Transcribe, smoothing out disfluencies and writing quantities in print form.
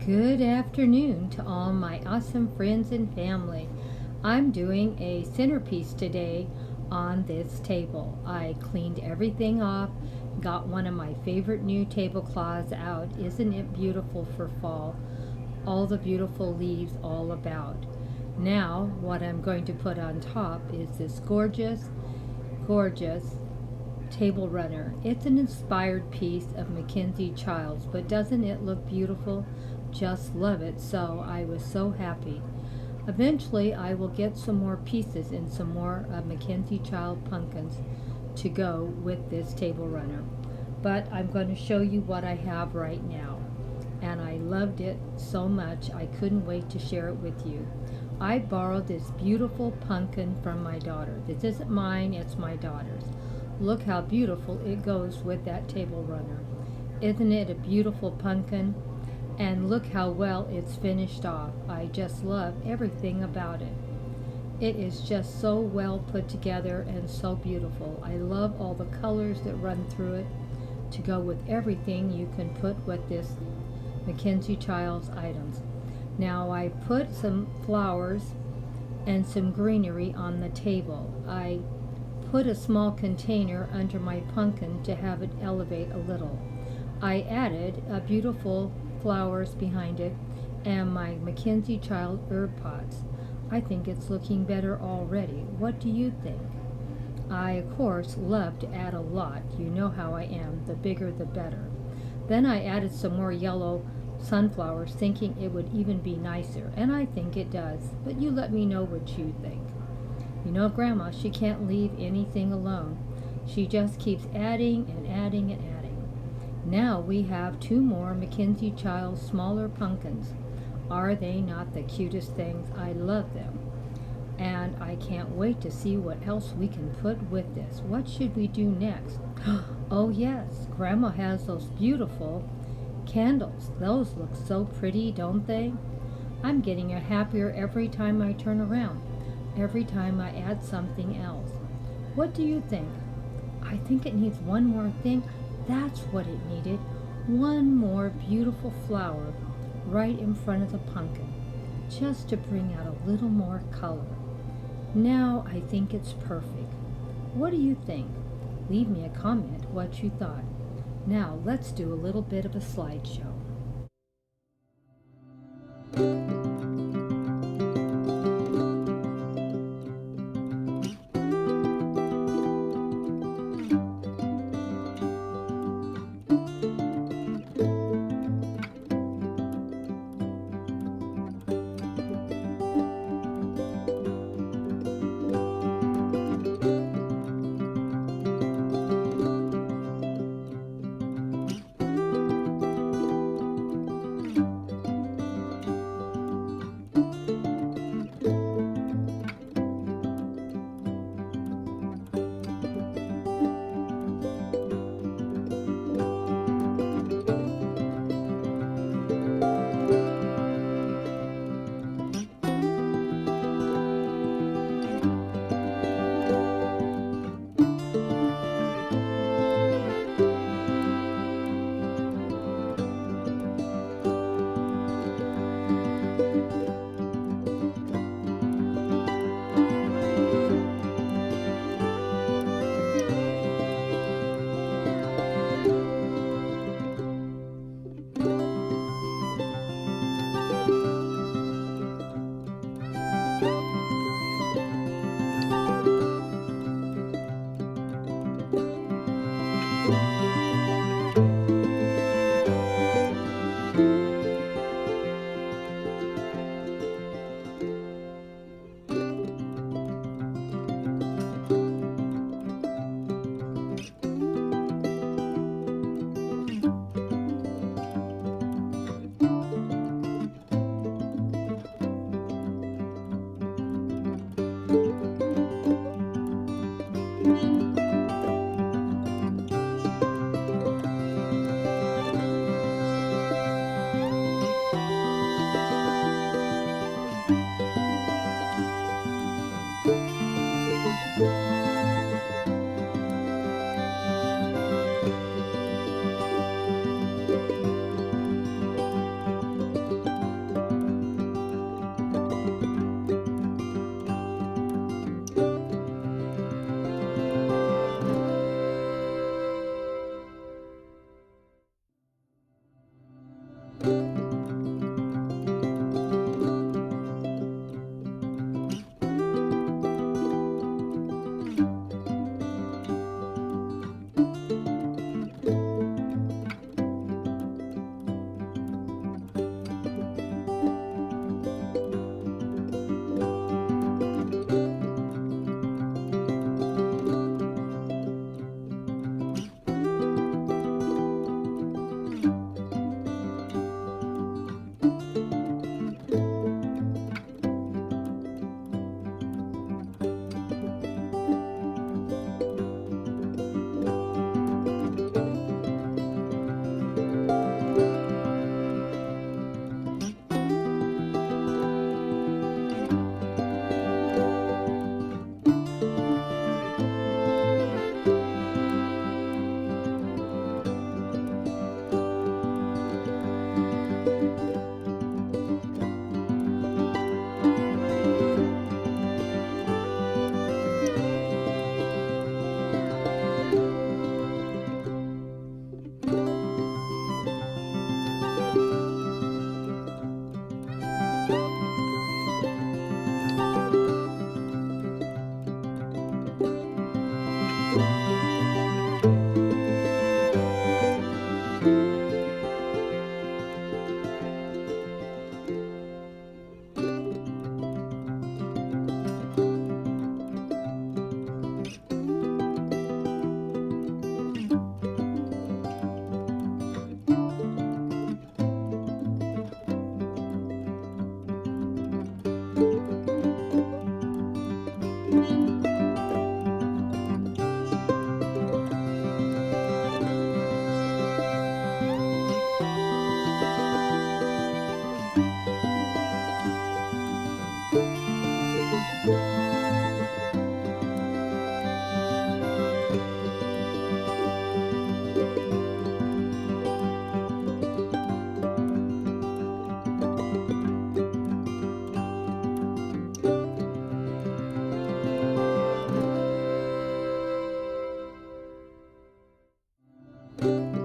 Good afternoon to all my awesome friends and family. I'm doing a centerpiece today on this table. I cleaned everything off, got one of my favorite new tablecloths out. Isn't it beautiful for fall? All the beautiful leaves all about. Now, what I'm going to put on top is this gorgeous table runner. It's an inspired piece of Mackenzie Childs, but doesn't it look beautiful? Just love it, so I was so happy. Eventually, I will get some more pieces and some more Mackenzie Child pumpkins to go with this table runner. But I'm going to show you what I have right now. And I loved it so much I couldn't wait to share it with you. I borrowed this beautiful pumpkin from my daughter. This isn't mine, it's my daughter's. Look how beautiful it goes with that table runner. Isn't it a beautiful pumpkin? And look how well it's finished off. I just love everything about it. It is just so well put together and so beautiful. I love all the colors that run through it to go with everything you can put with this Mackenzie Childs items. Now I put some flowers and some greenery on the table. I put a small container under my pumpkin to have it elevate a little. I added a beautiful flowers behind it and my Mackenzie Child herb pots. I think it's looking better already. What do you think? I, of course, love to add a lot. You know how I am. The bigger the better. Then I added some more yellow sunflowers, thinking it would even be nicer, and I think it does. But you let me know what you think. You know, Grandma, she can't leave anything alone. She just keeps adding and adding and adding. Now we have two more Mackenzie Child smaller pumpkins. Are they not the cutest things? I love them. And I can't wait to see what else we can put with this. What should we do next? Oh yes, Grandma has those beautiful candles. Those look so pretty, don't they? I'm getting happier every time I turn around, every time I add something else. What do you think? I think it needs one more thing. That's what it needed. One more beautiful flower right in front of the pumpkin, just to bring out a little more color. Now I think it's perfect. What do you think? Leave me a comment what you thought. Now let's do a little bit of a slideshow. you.